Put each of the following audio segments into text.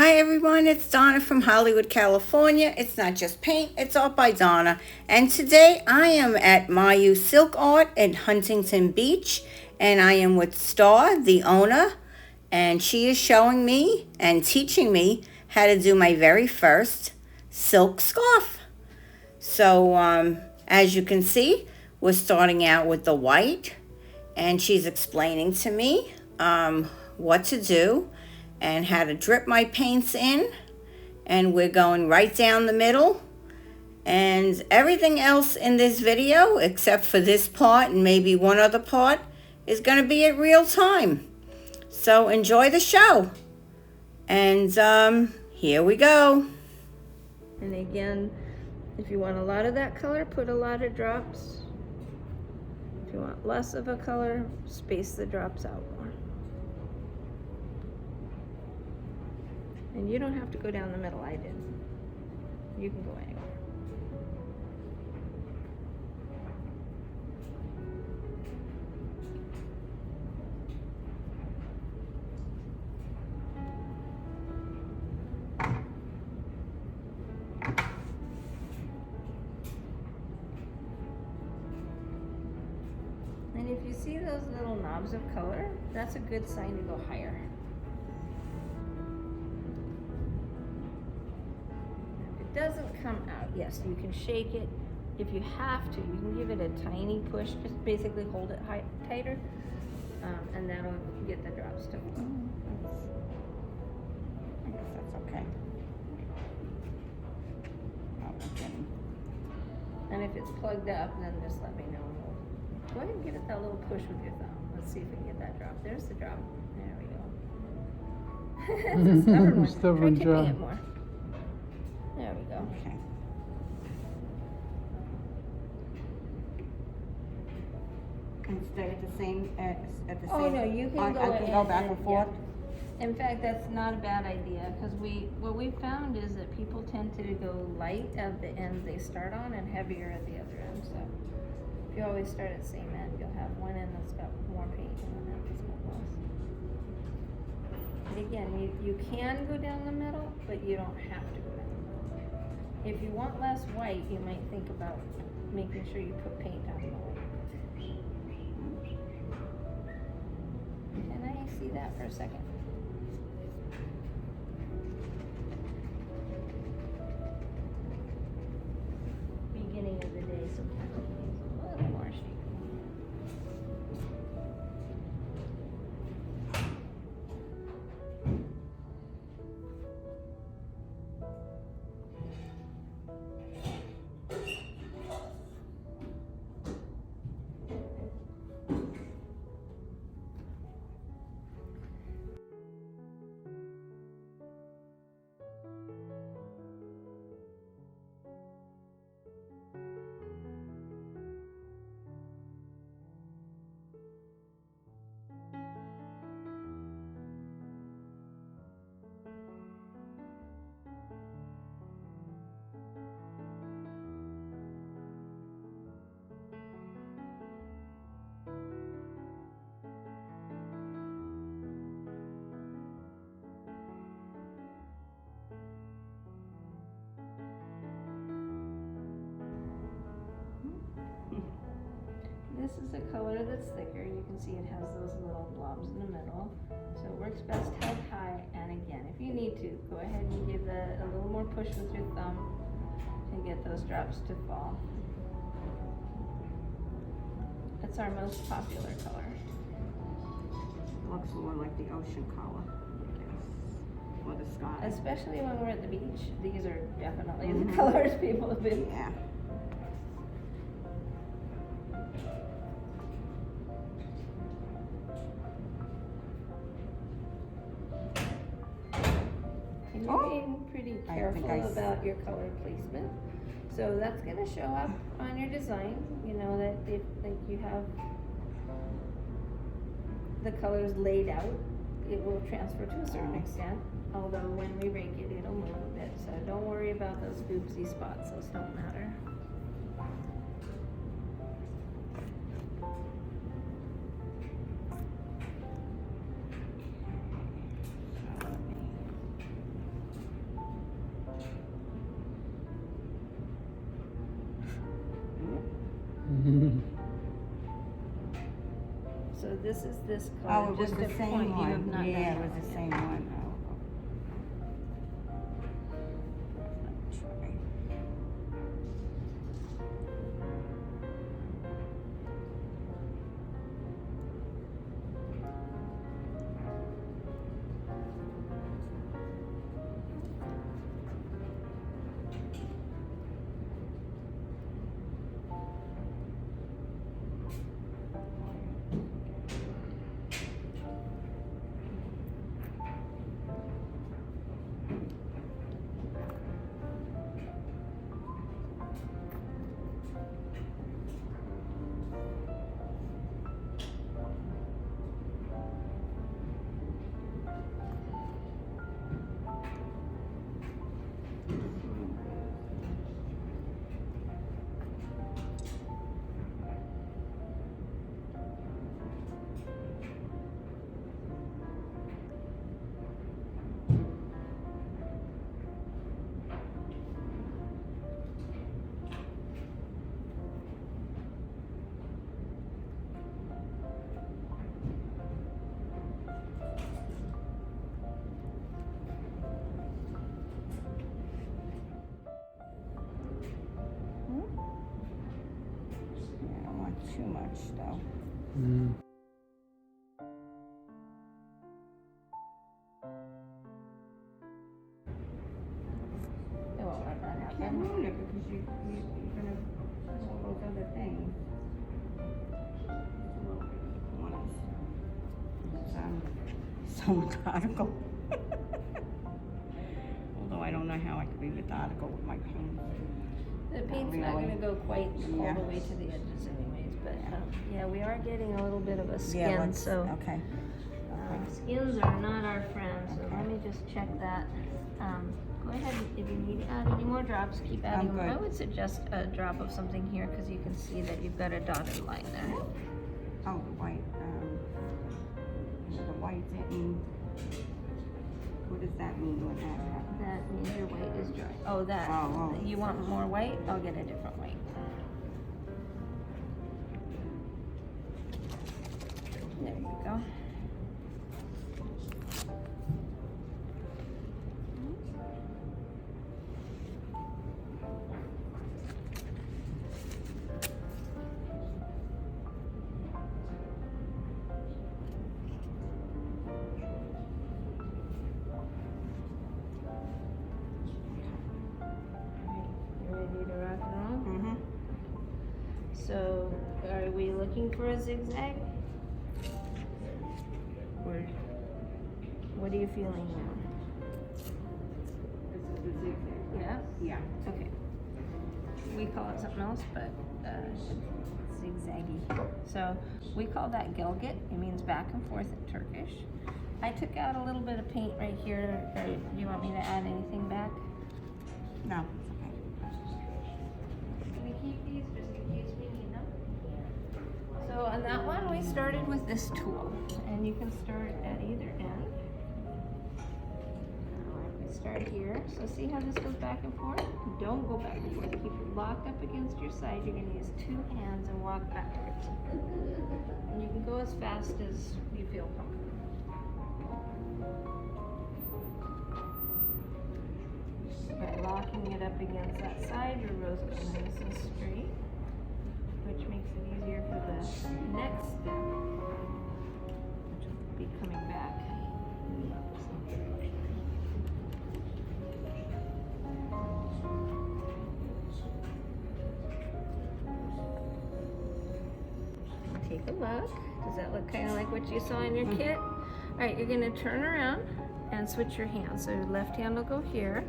Hi everyone, it's Donna from Hollywood, California. It's not just paint, it's art by Donna. And today I am at Mayu Silk Art in Huntington Beach. And I am with Star, the owner. And she is showing me and teaching me how to do my very first silk scarf. So as you can see, we're starting out with the white. And she's explaining to me what to do and how to drip my paints in, and we're going right down the middle, and everything else in this video except for this part and maybe one other part is going to be at real time. So enjoy the show, and here we go. And again, if you want a lot of that color, put a lot of drops. If you want less of a color, space the drops out more. And you don't have to go down the middle, I did. You can go anywhere. And if you see those little knobs of color, that's a good sign to go higher. Doesn't come out, yes, you can shake it. If you have to, you can give it a tiny push, just basically hold it tighter, and that'll get the drops to flow. I guess that's okay. And if it's plugged up, then just let me know. Go ahead and give it that little push with your thumb. Let's see if we can get that drop. There's the drop. There we go. It's a stubborn one. Stubborn Try job. tipping it more. There we go. Okay. And stay at the same at the Oh same. no, you can I go can in go back and forth. yeah. In fact, that's not a bad idea, because what we found is that people tend to go light at the end they start on and heavier at the other end. So if you always start at the same end, you'll have one end that's got more paint and one end that's got less. And again, you can go down the middle, but you don't have to go down the middle. If you want less white, you might think about making sure you put paint on the white. Can I see that for a second? Beginning of the day, sometimes it needs a little more shaking. This is a color that's thicker. You can see it has those little blobs in the middle. So it works best held high. And again, if you need to, go ahead and give a little more push with your thumb and get those drops to fall. It's our most popular color. Looks more like the ocean color, I guess, or the sky. Especially when we're at the beach. These are definitely the colors people have been. Yeah. And you're being pretty careful about your color placement. So that's going to show up on your design, you know, that you have the colors laid out. It will transfer to a certain extent, although when we rake it, it'll move a bit. So don't worry about those oopsie spots, those don't matter. So this is this Oh, color. it was just the a same point. You have one. not Yeah, done it that was one the yet. same one. Oh. Try. Yeah, I don't want too much though. It won't let that Can't happen. ruin it because you're gonna do all those other things. A little bit of the corners. So methodical. Although I don't know how I could be methodical with my paint. The paint's not really. going to go quite all Yeah. the way to the edges anyways, but yeah, we are getting a little bit of a skin, Yeah, let's, so okay. skins are not our friend, so let me just check that. Go ahead, if you need to add any more drops, keep adding I'm them. I good. would suggest a drop of something here because you can see that you've got a dotted line there. Oh, the white, the white didn't, what does that mean when that happens? That means your white is dry. Oh, that. Oh. You want more white? I'll get a different white. There you go. You ready to rock and roll? Mm-hmm. So, are we looking for a zigzag? Or what are you feeling now? This is the zigzag. Yeah? Yeah. Okay. We call it something else, but it's zigzaggy. So we call that gilgit. It means back and forth in Turkish. I took out a little bit of paint right here. Do you want me to add anything back? No, it's okay. Can we keep these just in case we need them? So on that one, we started with this tool, and you can start at either end. We start here. So see how this goes back and forth? Don't go back and forth. Keep it locked up against your side. You're going to use two hands and walk backwards. And you can go as fast as you feel comfortable. By locking it up against that side, your rose goes nice and straight, which makes it easier for the next step, which will be coming back. Take a look. Does that look kind of like what you saw in your kit? All right, you're going to turn around and switch your hands. So your left hand will go here.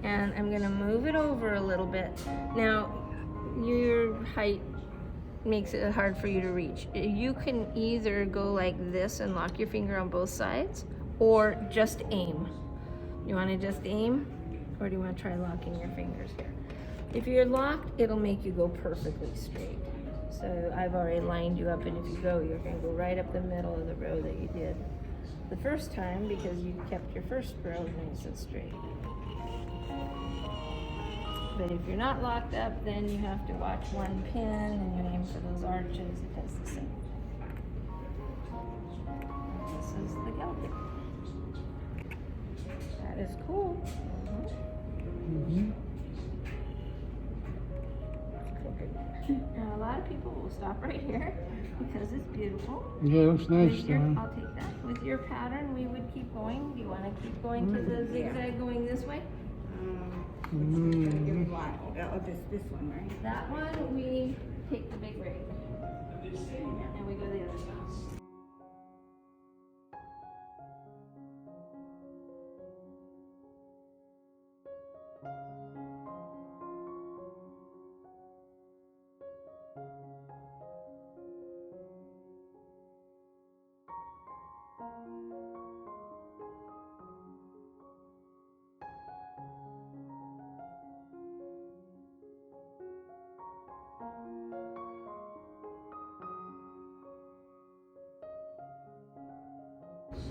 And I'm gonna move it over a little bit. Now, your height makes it hard for you to reach. You can either go like this and lock your finger on both sides, or just aim. You wanna just aim, or do you wanna try locking your fingers here? If you're locked, it'll make you go perfectly straight. So I've already lined you up, and if you go, you're gonna go right up the middle of the row that you did the first time because you kept your first row nice and straight. But if you're not locked up, then you have to watch one pin and you aim for those arches. It does the same thing. is the Celtic. That is cool. Now a lot of people will stop right here because it's beautiful. Yeah, it looks nice, With I'll take that. With your pattern, we would keep going. Do you want to keep going to the zigzag going this way? Oh, this one, right? That one, we take the big rig. And we go the other side.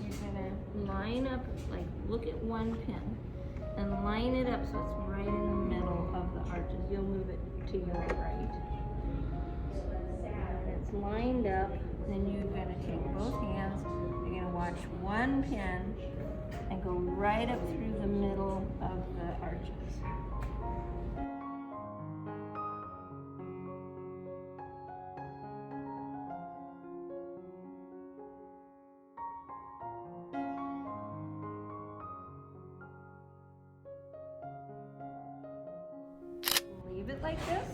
You're gonna line up, like, look at one pin and line it up so it's right in the middle of the arches. You'll move it to your right. It's lined up, then you're gonna take both hands, you're gonna watch one pin and go right up through the middle of the arches. Leave it like this.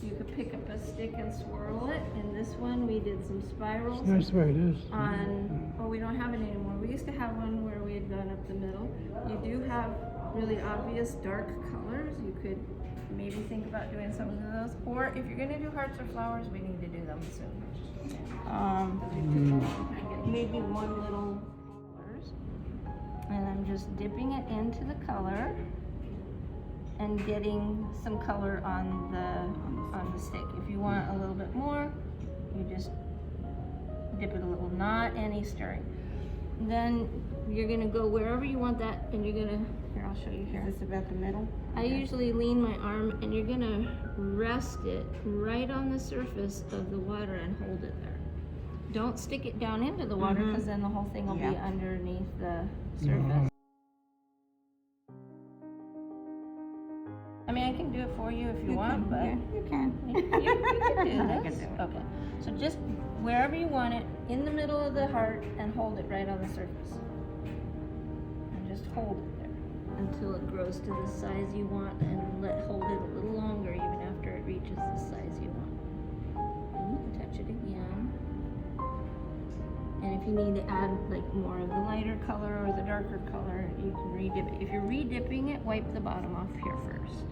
You could pick up a stick and swirl it. In this one, we did some spirals. It's nice the way it is. Well, we don't have it anymore. We used to have one where we had gone up the middle. You do have really obvious dark colors. You could maybe think about doing some of those. Or if you're going to do hearts or flowers, we need to do them soon. Maybe one little colors. And I'm just dipping it into the color and getting some color on the stick. If you want a little bit more, you just dip it a little, not any stirring. Then you're gonna go wherever you want that, and you're gonna, here, I'll show you here. Is this about the middle? I usually lean my arm, and you're gonna rest it right on the surface of the water and hold it there. Don't stick it down into the water, because then the whole thing will be underneath the surface. I mean, I can do it for you if you want, but you can. You can do I this. can do it. Okay, so just wherever you want it, in the middle of the heart, and hold it right on the surface. And just hold it there until it grows to the size you want, and hold it a little longer even after it reaches the size you want. Touch it again. And if you need to add like more of the lighter color or the darker color, you can re-dip it. If you're re-dipping it, wipe the bottom off here first.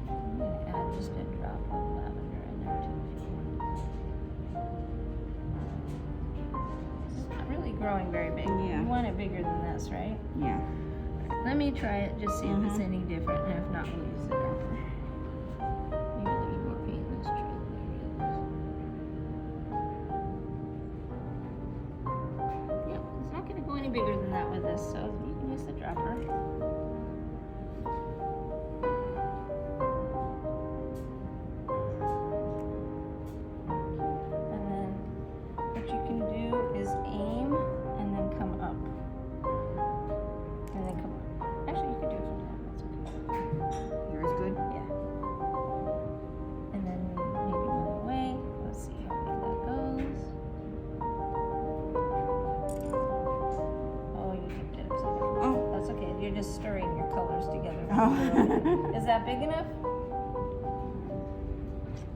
I'm going to add just a drop of lavender in there too if you want. It's not really growing very big. Yeah. You want it bigger than this, right? Yeah. Let me try it, just see if it's any different, and if not, we'll use the dropper. Maybe there's more paint in this tree than there is. Yep, it's not going to go any bigger than that with this, so you can use the dropper. And then what you can do is aim and then come up. And then come up. Actually, you could do it from there. That's okay. Yours good? Yeah. And then maybe move away. Let's see how big that goes. Oh, you dipped it upside down. Oh. That's okay. You're just stirring your colors together. Oh. Is that big enough?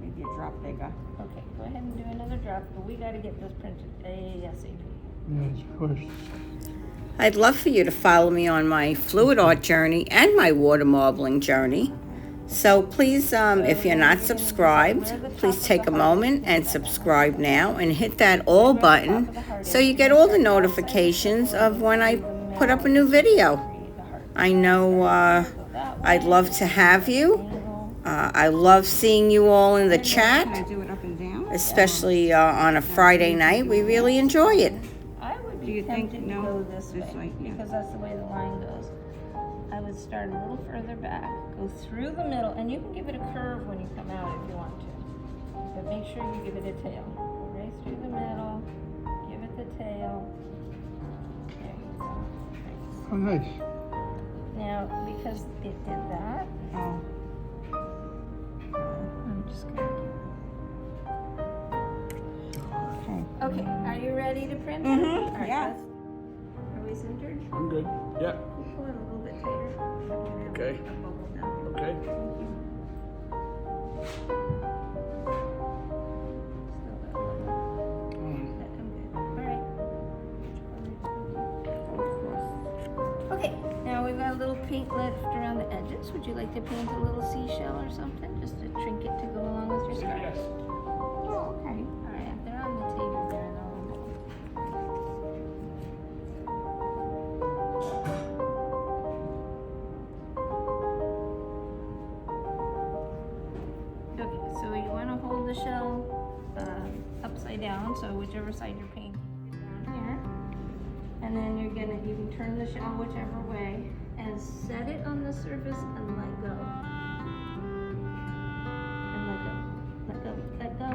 Maybe a drop bigger. Okay, go ahead and do another drop, but we got to get this printed ASAP. Yes, of course. I'd love for you to follow me on my fluid art journey and my water marbling journey. So please, if you're not subscribed, please take a moment and subscribe now and hit that all button so you get all the notifications of when I put up a new video. I know I'd love to have you. I love seeing you all in the chat, Can I do it up and down? especially on a Friday night. We really enjoy it. I would Do be you think- tempted to no, go this this way, way, yeah. because that's the way the line goes. I would would start a little further back, go through the middle, and you can give it a curve when you come out if you want to. But make sure you give it a tail. Go right through the middle, give it the tail. There you go. Oh, nice. Now, because it did that, I'm just gonna give it. Okay, are you ready to print? Mhm, All right, yeah. Are we centered? I'm good. Yeah. Pull it a little bit tighter. Okay. A bubble down. Okay. Okay, now we've got a little paint left around the edges. Would you like to paint a little seashell or something? Just a trinket to go along with your scarf? Yes. Oh, okay. All right, they're on the table there. And okay, so you want to hold the shell upside down, so whichever side you're painting down here. And then you can turn the shell whichever way and set it on the surface and let go. And let go. Let go. Let go.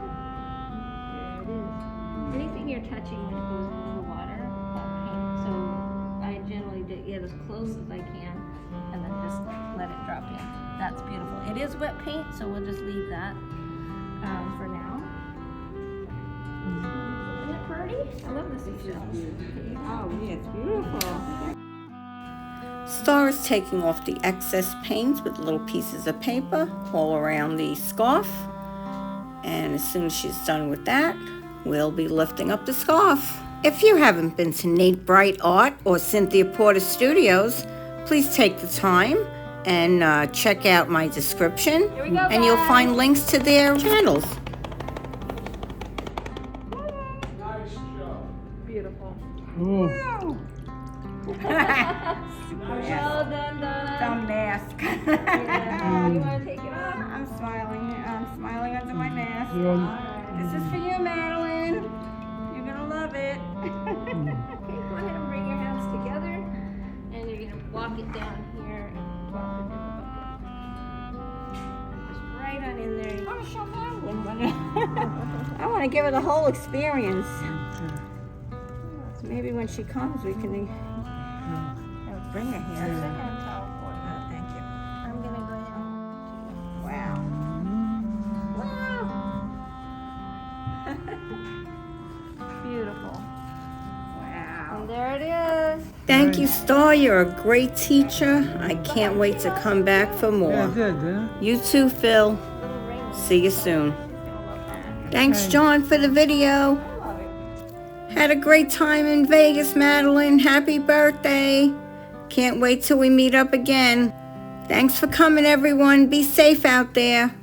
There it is. Anything you're touching when it goes into the water, paint. So I generally get as close as I can and then just let it drop in. That's beautiful. It is wet paint, so we'll just leave that for now. Isn't it pretty? I love the seashells. Oh, yeah, it's beautiful. Star is taking off the excess paint with little pieces of paper all around the scarf. And as soon as she's done with that, we'll be lifting up the scarf. If you haven't been to Nate Bright Art or Cynthia Porter Studios, please take the time and check out my description. Here we go, And you'll guys. find links to their channels. Nice job. Beautiful. Oh, Well done, Donna. mask. Yeah. You want to take it off? I'm smiling under my mask. yeah. This is for you, Madeline. You're gonna love it. Okay, go ahead and bring your hands together, and you're gonna walk it down here and walk it in the bucket. Just right on in there. I want to show Madeline. I want to give her the whole experience. So maybe when she comes, we can bring her There's a here. hand towel for you. Oh, thank you. I'm gonna go down. Wow. Beautiful. Wow. And there it is. Thank you, Star. You're a great teacher. I can't wait to come back for Yeah, more. good, huh? You too, Phil. Little ring. See you soon. She's gonna love that. Thanks, Okay. John, for the video. I love it. Had a great time in Vegas, Madeline. Happy birthday. Can't wait till we meet up again. Thanks for coming, everyone. Be safe out there.